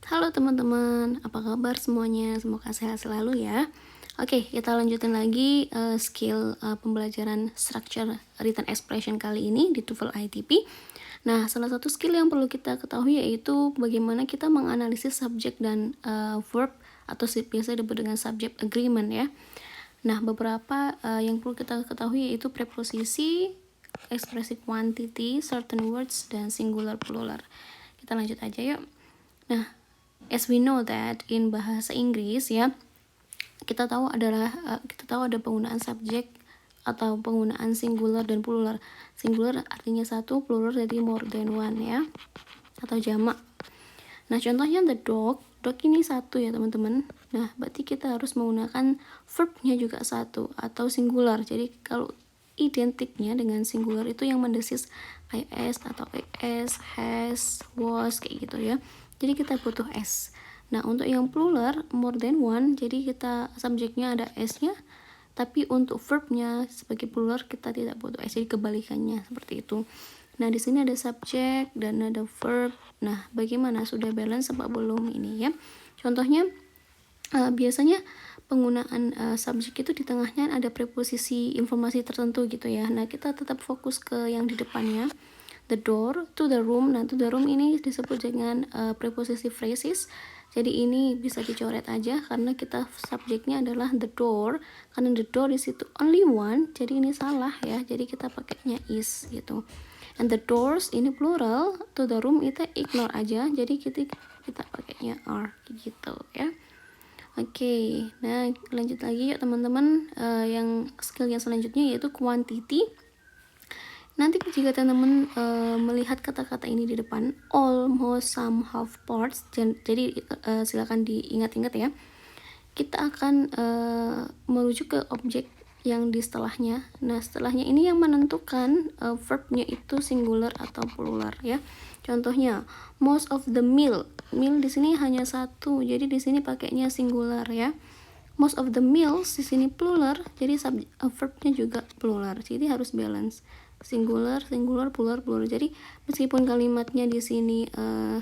Halo teman-teman, apa kabar semuanya? Semoga sehat selalu ya. Oke, kita lanjutin lagi skill pembelajaran structure written expression kali ini di TOEFL ITP. Nah, salah satu skill yang perlu kita ketahui yaitu bagaimana kita menganalisis subjek dan verb atau biasa disebut dengan subject agreement ya. Nah, beberapa yang perlu kita ketahui yaitu preposisi, ekspresi quantity, certain words, dan singular plural. Kita lanjut aja yuk. Nah, as we know that in bahasa Inggris ya, kita tahu ada penggunaan subjek atau penggunaan singular dan plural. Singular artinya satu, plural jadi more than one ya, atau jamak. Nah, contohnya the dog ini satu ya teman-teman. Nah, berarti kita harus menggunakan verbnya juga satu atau singular. Jadi kalau identiknya dengan singular itu yang mendesis is atau es, has, was kayak gitu ya. Jadi kita butuh s. Nah, untuk yang plural more than one, jadi kita subjeknya ada s-nya, tapi untuk verbnya sebagai plural kita tidak butuh s. Jadi kebalikannya seperti itu. Nah, di sini ada subjek dan ada verb. Nah, bagaimana, sudah balance apa belum ini ya? Contohnya biasanya penggunaan subjek itu di tengahnya ada preposisi informasi tertentu gitu ya. Nah, kita tetap fokus ke yang di depannya. The door, to the room. Nah, to the room ini disebut dengan preposisi phrases. Jadi ini bisa dicoret aja karena kita subjeknya adalah the door. Karena the door di situ only one, jadi ini salah ya. Jadi kita pakainya is gitu. And the doors ini plural, to the room kita ignore aja, jadi kita pakainya are gitu ya. Oke, nah lanjut lagi yuk teman-teman. Yang skill yang selanjutnya yaitu quantity. Nanti jika teman-teman melihat kata-kata ini di depan, all, most, some, half, parts, jadi silakan diingat-ingat ya. Kita akan merujuk ke objek yang di setelahnya. Nah, setelahnya ini yang menentukan verbnya itu singular atau plural ya. Contohnya, most of the meal. Meal di sini hanya satu, jadi di sini pakainya singular ya. Most of the meals di sini plural, jadi verbnya juga plural. Jadi harus balance. Singular, plural. Jadi meskipun kalimatnya di sini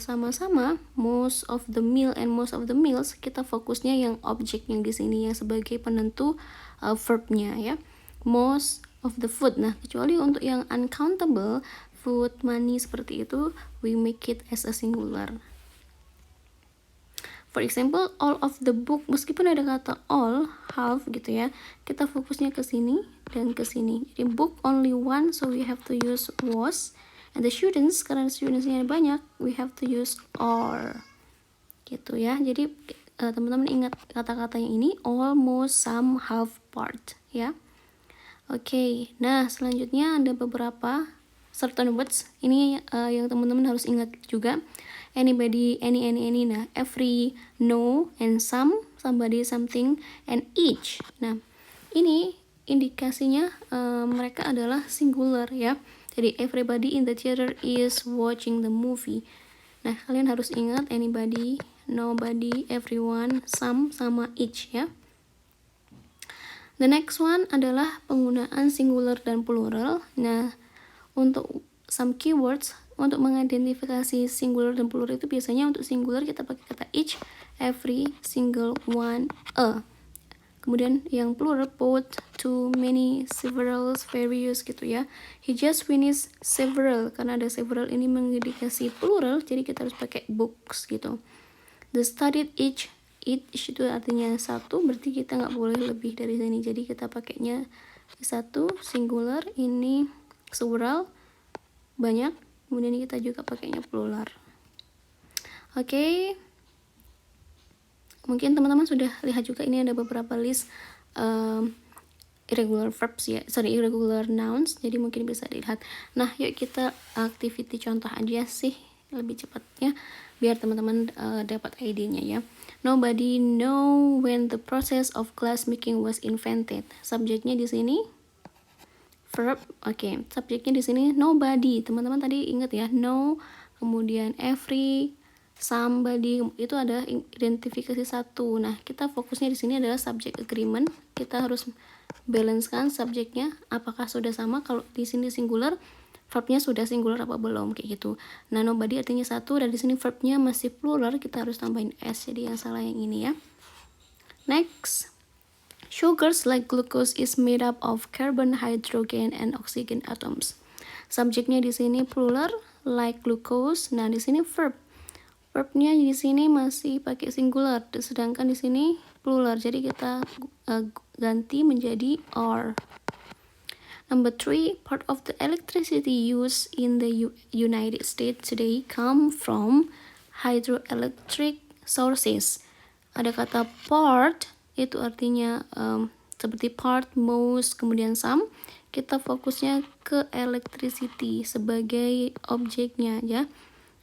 sama-sama, most of the meal and most of the meals, kita fokusnya yang objek yang di sini yang sebagai penentu verbnya ya. Most of the food. Nah, kecuali untuk yang uncountable food, money seperti itu, we make it as a singular. For example, all of the book, meskipun ada kata all, half gitu ya, kita fokusnya ke sini dan ke sini. Jadi book only one, so we have to use was. And the students, karena studentsnya banyak, we have to use are. Gitu ya. Jadi teman-teman ingat kata-katanya ini, all, most, some, half, part ya. Oke, nah selanjutnya ada beberapa certain words. Ini yang teman-teman harus ingat juga. Anybody, any. Nah, every, no, and some, somebody, something, and each. Nah, ini indikasinya mereka adalah singular ya. Jadi everybody in the theater is watching the movie. Nah, kalian harus ingat anybody, nobody, everyone, some, sama each ya. The next one adalah penggunaan singular dan plural. Nah, untuk some keywords untuk mengidentifikasi singular dan plural itu biasanya untuk singular kita pakai kata each, every, single, one, a. Kemudian yang plural both, two, many, several, various gitu ya. He just finished several, karena ada several ini mengindikasi plural, jadi kita harus pakai books gitu. The studied each itu artinya satu, berarti kita nggak boleh lebih dari sini, jadi kita pakainya satu, singular, ini several, banyak, kemudian kita juga pakainya plural. Oke. Mungkin teman-teman sudah lihat juga ini ada beberapa list irregular verbs ya, irregular nouns, jadi mungkin bisa dilihat. Nah, yuk kita activity contoh aja sih lebih cepatnya biar teman-teman dapat idenya ya. Nobody know when the process of glass making was invented. Subjeknya di sini verb, oke. Subjeknya di sini nobody. Teman-teman tadi ingat ya, no, kemudian every, somebody, itu ada identifikasi satu. Nah, kita fokusnya di sini adalah subject agreement. Kita harus balancekan subjeknya apakah sudah sama. Kalau di sini singular, verbnya sudah singular apa belum, kayak gitu. Nah, nobody artinya satu, dan di sini verbnya masih plural, kita harus tambahin s, jadi yang salah yang ini ya. Next, sugars like glucose is made up of carbon, hydrogen, and oxygen atoms. Subjeknya di sini plural, like glucose. Nah, di sini verb. Verbnya di sini masih pakai singular, sedangkan di sini plural. Jadi kita ganti menjadi are. Number 3, part of the electricity used in the United States today come from hydroelectric sources. Ada kata part, itu artinya seperti part, most, kemudian some. Kita fokusnya ke electricity sebagai objeknya ya.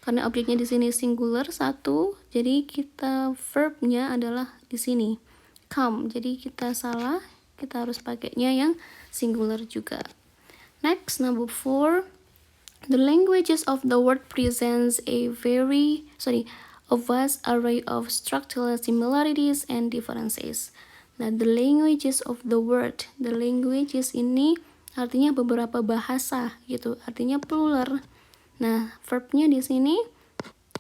Karena objeknya di sini singular satu, jadi kita verbnya adalah di sini come. Jadi kita salah, kita harus pakainya yang singular juga. Next, number 4, the languages of the world presents a vast array of structural similarities and differences. Nah, the languages of the world, the languages ini artinya beberapa bahasa gitu, artinya plural. Nah, verbnya di sini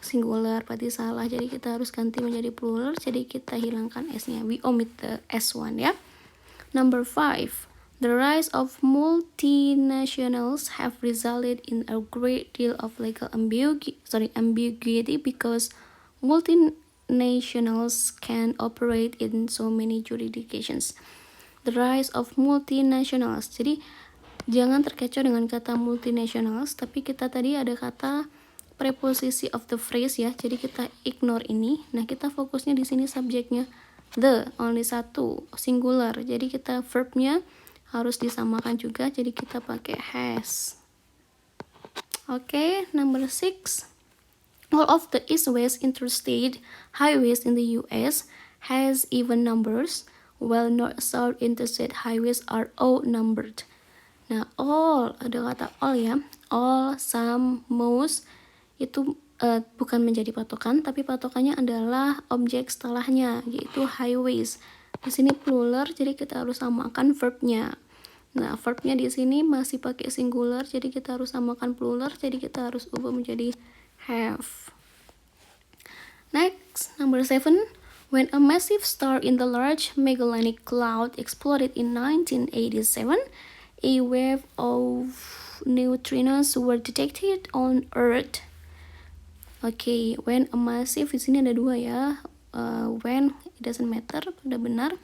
singular, berarti salah. Jadi kita harus ganti menjadi plural. Jadi kita hilangkan s-nya. We omit the s1 ya. Number 5, the rise of multinationals have resulted in a great deal of legal ambiguity because multinationals can operate in so many jurisdictions. The rise of multinationals. Jadi jangan terkecoh dengan kata multinationals, tapi kita tadi ada kata preposisi of the phrase ya, jadi kita ignore ini. Nah, kita fokusnya di sini subjeknya the, only satu, singular. Jadi kita verbnya harus disamakan juga, jadi kita pakai has. Oke, number 6. All of the east-west interstate highways in the US has even numbers, while north-south interstate highways are odd numbered. Nah, all, ada kata all ya, all, some, most, itu bukan menjadi patokan, tapi patokannya adalah objek setelahnya, yaitu highways. Di sini plural, jadi kita harus samakan verbnya. Nah, verbnya di sini masih pakai singular, jadi kita harus samakan plural, jadi kita harus ubah menjadi have. Next, number 7. When a massive star in the Large Magellanic Cloud exploded in 1987, a wave of neutrinos were detected on Earth. Okay, when a massive, di sini ada dua ya. When it doesn't matter, udah benar.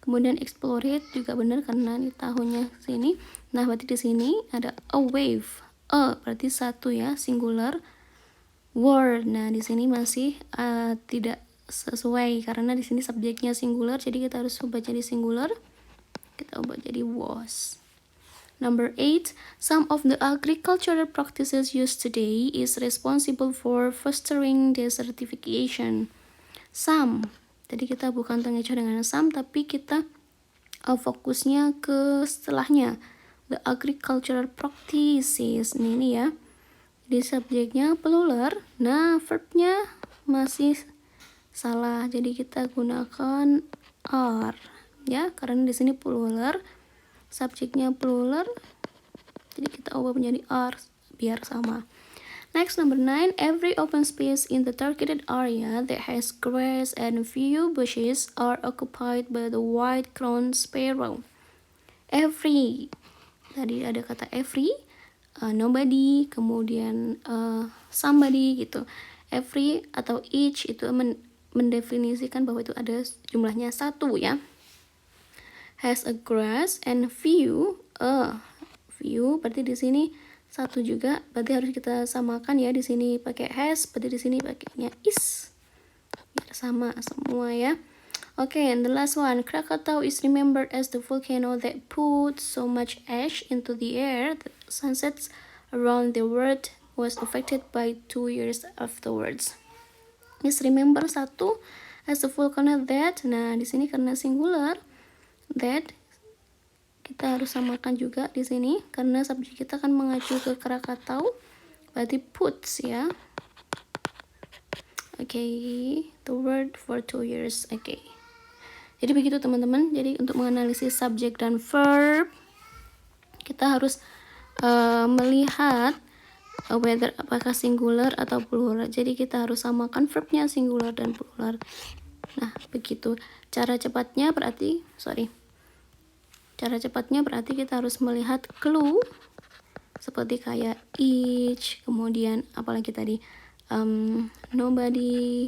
Kemudian exploded juga benar karena di tahunnya sini. Nah, berarti di sini ada a wave. Berarti satu ya, singular. Word. Nah, di sini masih tidak sesuai karena di sini subjeknya singular, jadi kita harus ubah jadi singular. Kita ubah jadi was. Number 8, some of the agricultural practices used today is responsible for fostering desertification. Some, jadi kita bukan terkecoh dengan some, tapi kita fokusnya ke setelahnya. The agricultural practices, ini ya. Jadi subjeknya plural, nah verbnya masih salah. Jadi kita gunakan are, ya, karena di sini plural. Subjeknya plural, jadi kita ubah menjadi are biar sama. Next, number 9, every open space in the targeted area that has grass and few bushes are occupied by the white-crowned sparrow. Every, tadi ada kata every, nobody, kemudian somebody gitu. Every atau each itu mendefinisikan bahwa itu ada jumlahnya satu ya. Has a grass and few, berarti di sini satu juga, berarti harus kita samakan ya. Di sini pakai has, berarti di sini pakainya is, biar sama semua ya. Okay, and the last one, Krakatau is remembered as the volcano that put so much ash into the air that sunsets around the world was affected by 2 years afterwards. Is remember satu as the volcano that, nah di sini karena singular, that kita harus samakan juga di sini karena subjek kita kan mengacu ke Krakatau, berarti puts ya. Okay, the word for 2 years. Okay, jadi begitu teman-teman. Jadi untuk menganalisis subjek dan verb kita harus melihat whether apakah singular atau plural. Jadi kita harus samakan verbnya singular dan plural. Nah, begitu. Cara cepatnya berarti kita harus melihat clue seperti kayak each, kemudian apalagi tadi nobody,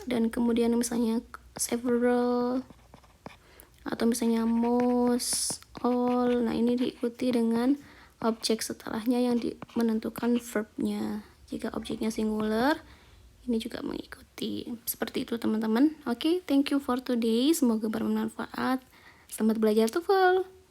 dan kemudian misalnya several, atau misalnya most, all. Nah, ini diikuti dengan objek setelahnya yang menentukan verbnya. Jika objeknya singular, ini juga mengikuti. Seperti itu teman-teman. Oke, thank you for today. Semoga bermanfaat. Selamat belajar TOEFL.